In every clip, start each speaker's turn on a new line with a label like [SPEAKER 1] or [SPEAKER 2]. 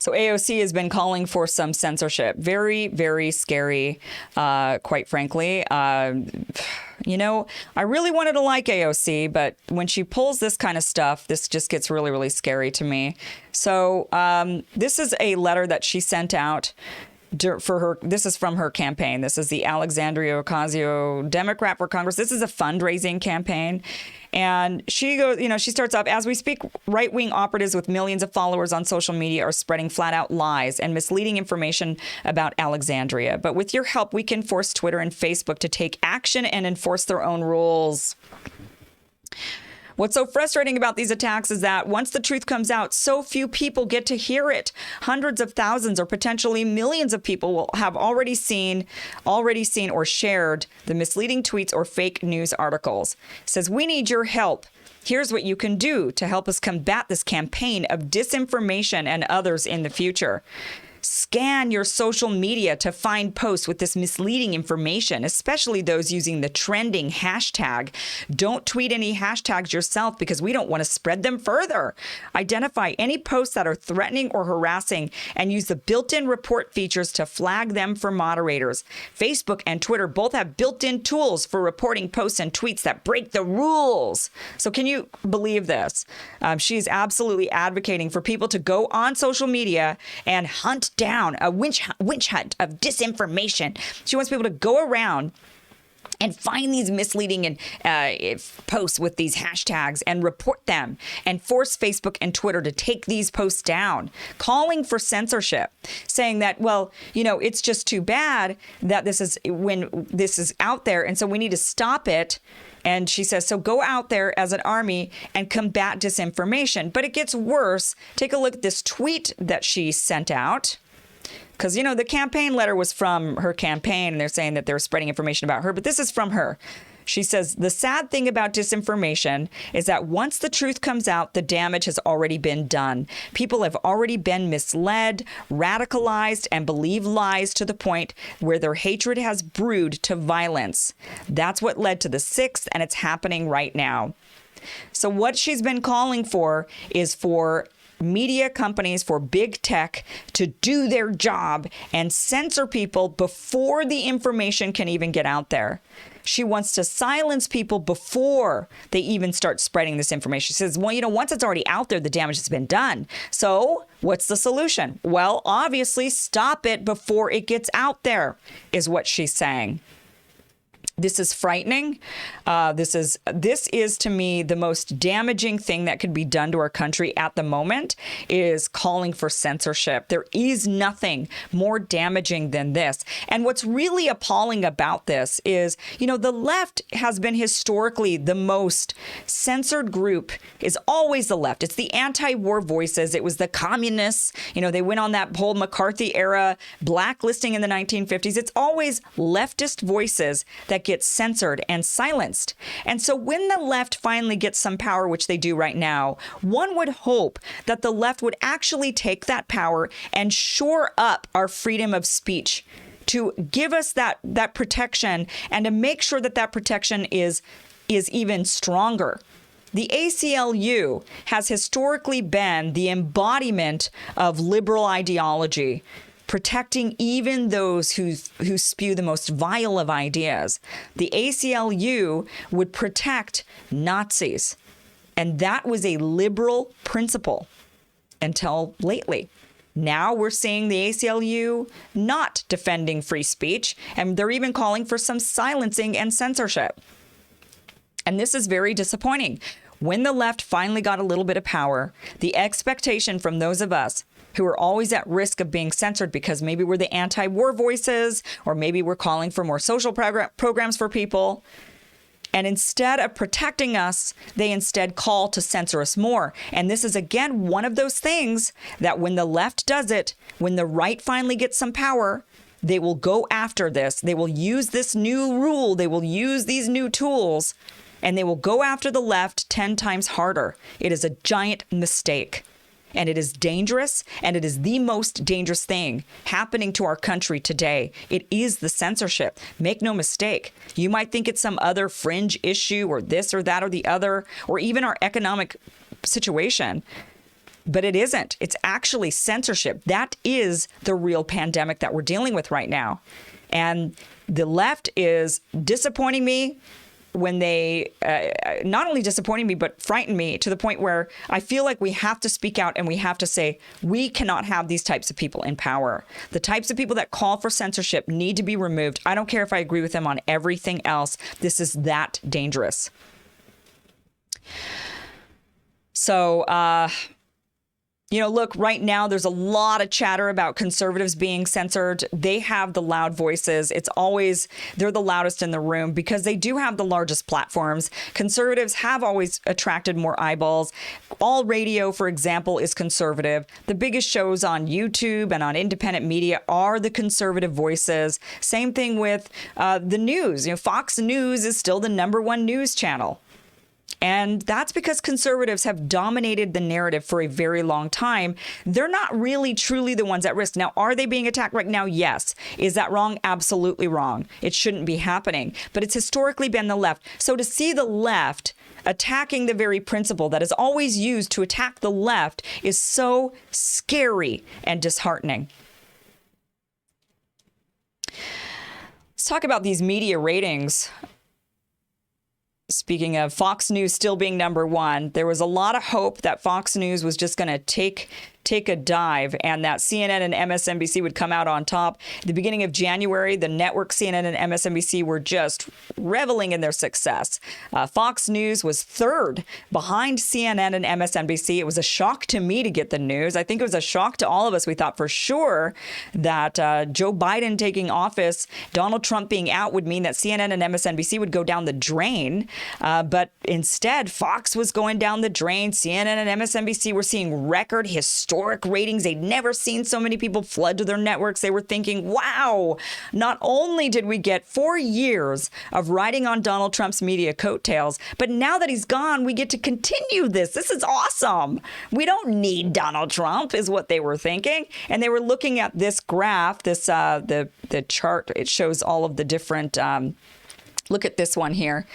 [SPEAKER 1] So AOC has been calling for some censorship. Very, very scary, quite frankly. You know, I really wanted to like AOC, but when she pulls this kind of stuff, this just gets really, really scary to me. So this is a letter that she sent out for her. This is from her campaign. This is the Alexandria Ocasio Democrat for Congress. This is a fundraising campaign. And she goes, you know, she starts off, as we speak, right-wing operatives with millions of followers on social media are spreading flat-out lies and misleading information about Alexandria. But with your help, we can force Twitter and Facebook to take action and enforce their own rules. What's so frustrating about these attacks is that once the truth comes out, so few people get to hear it. Hundreds of thousands or potentially millions of people will have already seen or shared the misleading tweets or fake news articles. It says, we need your help. Here's what you can do to help us combat this campaign of disinformation and others in the future. Scan your social media to find posts with this misleading information, especially those using the trending hashtag. Don't tweet any hashtags yourself because we don't want to spread them further. Identify any posts that are threatening or harassing and use the built-in report features to flag them for moderators. Facebook and Twitter both have built-in tools for reporting posts and tweets that break the rules. So can you believe this? She's absolutely advocating for people to go on social media and hunt down a witch hunt of disinformation. She wants people to go around and find these misleading posts with these hashtags and report them and force Facebook and Twitter to take these posts down, calling for censorship, saying that, well, you know, it's just too bad that this is out there. And so we need to stop it. And she says, so go out there as an army and combat disinformation. But it gets worse. Take a look at this tweet that she sent out. Because, you know, the campaign letter was from her campaign, and they're saying that they're spreading information about her. But this is from her. She says, the sad thing about disinformation is that once the truth comes out, the damage has already been done. People have already been misled, radicalized, and believe lies to the point where their hatred has brewed to violence. That's what led to the 6th, and it's happening right now. So what she's been calling for is for media companies, for big tech to do their job and censor people before the information can even get out there. She wants to silence people before they even start spreading this information. She says, well, you know, once it's already out there, the damage has been done. So what's the solution? Well, obviously, stop it before it gets out there, is what she's saying. This is frightening. This is to me the most damaging thing that could be done to our country at the moment is calling for censorship. There is nothing more damaging than this. And what's really appalling about this is, you know, the left has been historically the most censored group, is always the left. It's the anti-war voices. It was the communists. You know, they went on that whole McCarthy era blacklisting in the 1950s. It's always leftist voices that get censored and silenced. And so when the left finally gets some power, which they do right now, one would hope that the left would actually take that power and shore up our freedom of speech, to give us that protection and to make sure that that protection is even stronger. The ACLU has historically been the embodiment of liberal ideology, protecting even those who spew the most vile of ideas. The ACLU would protect Nazis. And that was a liberal principle until lately. Now we're seeing the ACLU not defending free speech, and they're even calling for some silencing and censorship. And this is very disappointing. When the left finally got a little bit of power, the expectation from those of us who are always at risk of being censored because maybe we're the anti-war voices, or maybe we're calling for more social programs for people. And instead of protecting us, they instead call to censor us more. And this is, again, one of those things that when the left does it, when the right finally gets some power, they will go after this. They will use this new rule. They will use these new tools, and they will go after the left 10 times harder. It is a giant mistake. And it is dangerous, and it is the most dangerous thing happening to our country today. It is the censorship. Make no mistake. You might think it's some other fringe issue or this or that or the other, or even our economic situation. But it isn't. It's actually censorship. That is the real pandemic that we're dealing with right now. And the left is disappointing me when they not only disappointing me, but frighten me to the point where I feel like we have to speak out and we have to say, we cannot have these types of people in power. The types of people that call for censorship need to be removed. I don't care if I agree with them on everything else. This is that dangerous. So, look, right now there's a lot of chatter about conservatives being censored. They have the loud voices. They're the loudest in the room because they do have the largest platforms. Conservatives have always attracted more eyeballs. All radio, for example, is conservative. The biggest shows on YouTube and on independent media are the conservative voices. Same thing with the news. Fox News is still the #1 news channel. And that's because conservatives have dominated the narrative for a very long time. They're not really truly the ones at risk. Now, are they being attacked right now? Yes. Is that wrong? Absolutely wrong. It shouldn't be happening. But it's historically been the left. So to see the left attacking the very principle that is always used to attack the left is so scary and disheartening. Let's talk about these media ratings. Speaking of Fox News still being #1, there was a lot of hope that Fox News was just going to take a dive and that CNN and MSNBC would come out on top. At the beginning of January, the network CNN and MSNBC were just reveling in their success. Fox News was third behind CNN and MSNBC. It was a shock to me to get the news. I think it was a shock to all of us. We thought for sure that Joe Biden taking office, Donald Trump being out would mean that CNN and MSNBC would go down the drain. But instead, Fox was going down the drain. CNN and MSNBC were seeing record historic ratings. They'd never seen so many people flood to their networks. They were thinking, wow, not only did we get 4 years of riding on Donald Trump's media coattails, but now that he's gone, we get to continue this. This is awesome. We don't need Donald Trump, is what they were thinking. And they were looking at this graph, this the chart. It shows all of the different, look at this one here.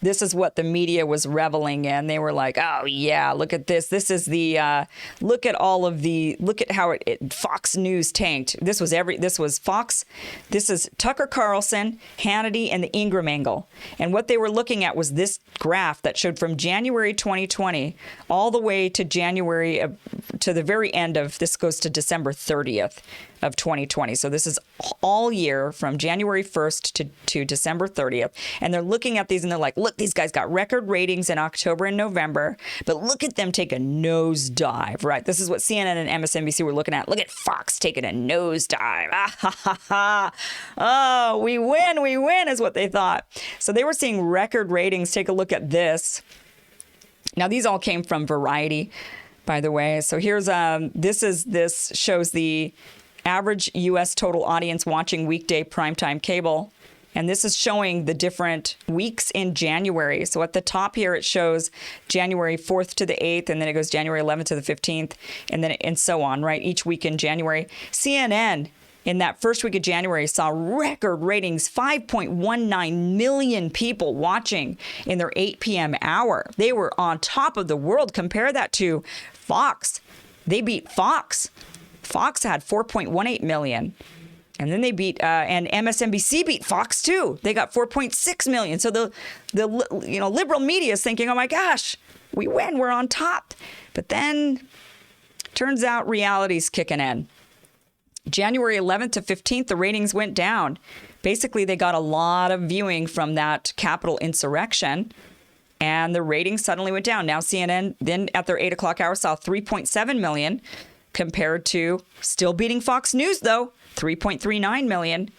[SPEAKER 1] This is what the media was reveling in. They were like, oh, yeah, look at this. This is the look at how Fox News tanked. This was Fox. This is Tucker Carlson, Hannity, and the Ingram angle. And what they were looking at was this graph that showed from January 2020 all the way to to the very end of this goes to December 30th. Of 2020. So this is all year from January 1st to December 30th. And they're looking at these and they're like, look, these guys got record ratings in October and November, but look at them take a nosedive, right? This is what CNN and MSNBC were looking at. Look at Fox taking a nosedive. Ah, ha, ha, ha. Oh, we win is what they thought. So they were seeing record ratings. Take a look at this. Now, these all came from Variety, by the way. So here's, this shows the average U.S. total audience watching weekday primetime cable. And this is showing the different weeks in January. So at the top here, it shows January 4th to the 8th, and then it goes January 11th to the 15th, and so on, right? Each week in January. CNN, in that first week of January, saw record ratings, 5.19 million people watching in their 8 p.m. hour. They were on top of the world. Compare that to Fox. They beat Fox. Fox had 4.18 million. And then they beat, and MSNBC beat Fox too. They got 4.6 million. So the liberal media is thinking, oh my gosh, we win, we're on top. But then turns out reality's kicking in. January 11th to 15th, the ratings went down. Basically, they got a lot of viewing from that Capitol insurrection. And the ratings suddenly went down. Now CNN, then at their 8 o'clock hour, saw 3.7 million. Compared to still beating Fox News, though, 3.39 million.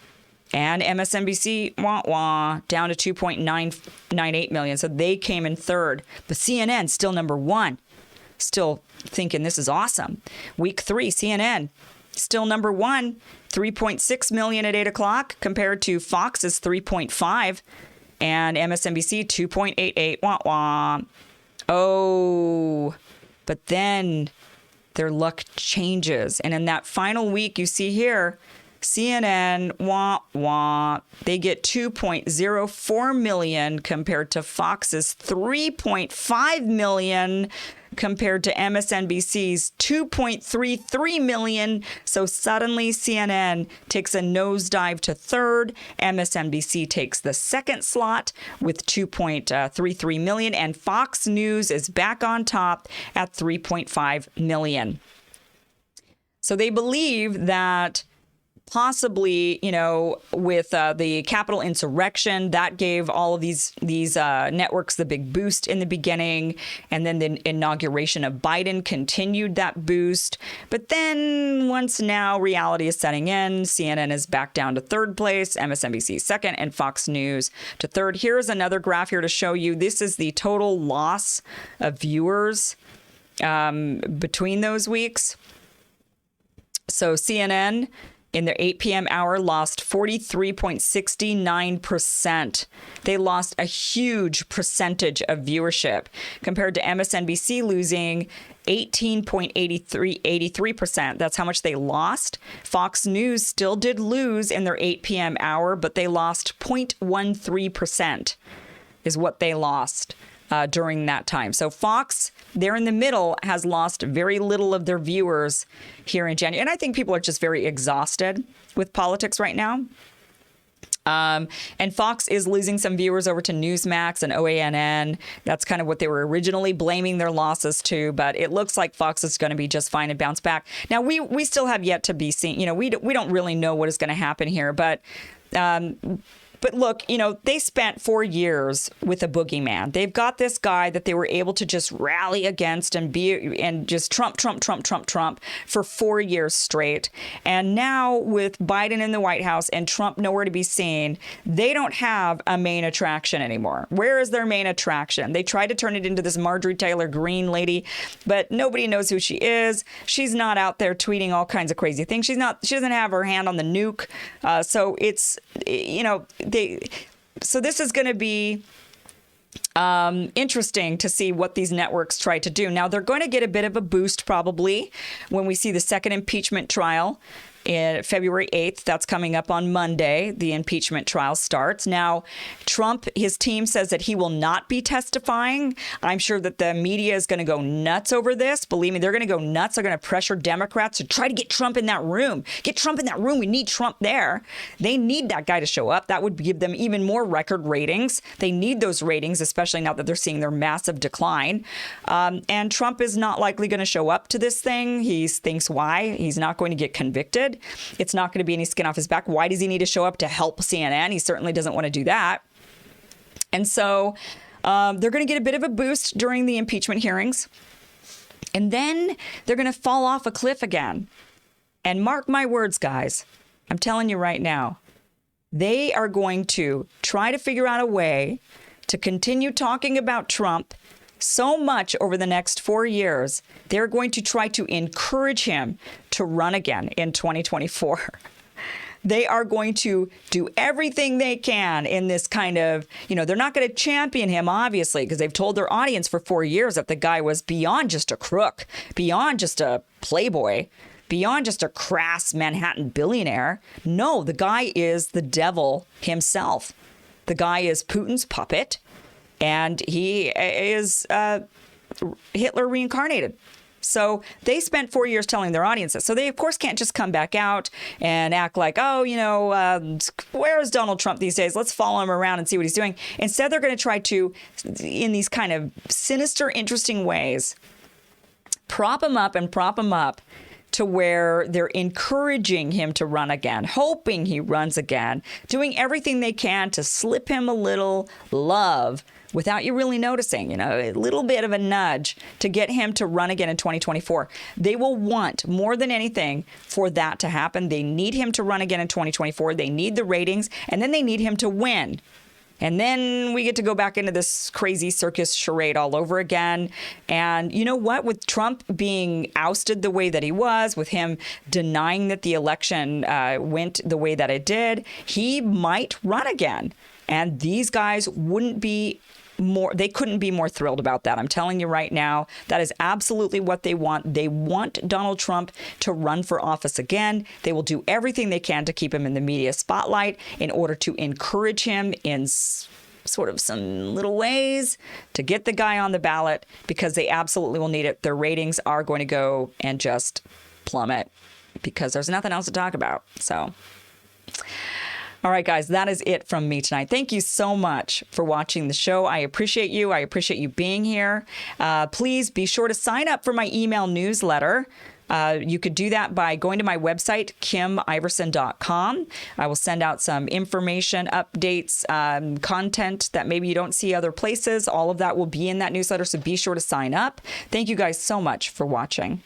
[SPEAKER 1] And MSNBC, down to 2.998 million. So they came in third. But CNN, still #1. Still thinking this is awesome. Week 3, CNN, still #1. 3.6 million at 8 o'clock compared to Fox's 3.5. And MSNBC, 2.88. Oh, but then their luck changes. And in that final week, you see here, CNN, they get 2.04 million compared to Fox's 3.5 million. compared to MSNBC's 2.33 million. So suddenly CNN takes a nosedive to third. MSNBC takes the second slot with 2.33 million. And Fox News is back on top at 3.5 million. So they believe that possibly, with the Capitol insurrection, that gave all of these networks the big boost in the beginning. And then the inauguration of Biden continued that boost. But then once now reality is setting in, CNN is back down to third place, MSNBC second, and Fox News to third. Here's another graph here to show you. This is the total loss of viewers between those weeks. So CNN in their 8 p.m. hour lost 43.69%. They lost a huge percentage of viewership compared to MSNBC losing 18.83%. That's how much they lost. Fox News still did lose in their 8 p.m. hour, but they lost 0.13% is what they lost during that time. So Fox, there in the middle, has lost very little of their viewers here in January. And I think people are just very exhausted with politics right now. And Fox is losing some viewers over to Newsmax and OANN. That's kind of what they were originally blaming their losses to. But it looks like Fox is going to be just fine and bounce back. Now, we still have yet to be seen. We don't really know what is going to happen here. But look, they spent 4 years with a boogeyman. They've got this guy that they were able to just rally against and just Trump for 4 years straight. And now with Biden in the White House and Trump nowhere to be seen, they don't have a main attraction anymore. Where is their main attraction? They tried to turn it into this Marjorie Taylor Greene lady, but nobody knows who she is. She's not out there tweeting all kinds of crazy things. She doesn't have her hand on the nuke. So it's, so this is going to be interesting to see what these networks try to do. Now, they're going to get a bit of a boost probably when we see the second impeachment trial in February 8th. That's coming up on Monday. The impeachment trial starts. Now, Trump, his team says that he will not be testifying. I'm sure that the media is going to go nuts over this. Believe me, they're going to go nuts. They're going to pressure Democrats to try to get Trump in that room. Get Trump in that room. We need Trump there. They need that guy to show up. That would give them even more record ratings. They need those ratings, especially now that they're seeing their massive decline. And Trump is not likely going to show up to this thing. He thinks why? He's not going to get convicted. It's not going to be any skin off his back. Why does he need to show up to help CNN? He certainly doesn't want to do that. And so they're going to get a bit of a boost during the impeachment hearings. And then they're going to fall off a cliff again. And mark my words, guys, I'm telling you right now, they are going to try to figure out a way to continue talking about Trump so much over the next 4 years. They're going to try to encourage him to run again in 2024. They are going to do everything they can in this kind of, they're not going to champion him, obviously, because they've told their audience for 4 years that the guy was beyond just a crook, beyond just a playboy, beyond just a crass Manhattan billionaire. No, the guy is the devil himself. The guy is Putin's puppet. And he is Hitler reincarnated. So they spent 4 years telling their audiences. So they, of course, can't just come back out and act like, where is Donald Trump these days? Let's follow him around and see what he's doing. Instead, they're going to try to, in these kind of sinister, interesting ways, prop him up to where they're encouraging him to run again, hoping he runs again, doing everything they can to slip him a little love without you really noticing, a little bit of a nudge to get him to run again in 2024. They will want more than anything for that to happen. They need him to run again in 2024. They need the ratings, and then they need him to win. And then we get to go back into this crazy circus charade all over again. And you know what? With Trump being ousted the way that he was, with him denying that the election went the way that it did, he might run again. And these guys couldn't be more thrilled about that. I'm telling you right now, that is absolutely what they want. They want Donald Trump to run for office again. They will do everything they can to keep him in the media spotlight in order to encourage him in sort of some little ways to get the guy on the ballot, because they absolutely will need it. Their ratings are going to go and just plummet because there's nothing else to talk about. So, all right, guys, that is it from me tonight. Thank you so much for watching the show. I appreciate you. I appreciate you being here. Please be sure to sign up for my email newsletter. You could do that by going to my website, KimIverson.com. I will send out some information, updates, content that maybe you don't see other places. All of that will be in that newsletter, so be sure to sign up. Thank you guys so much for watching.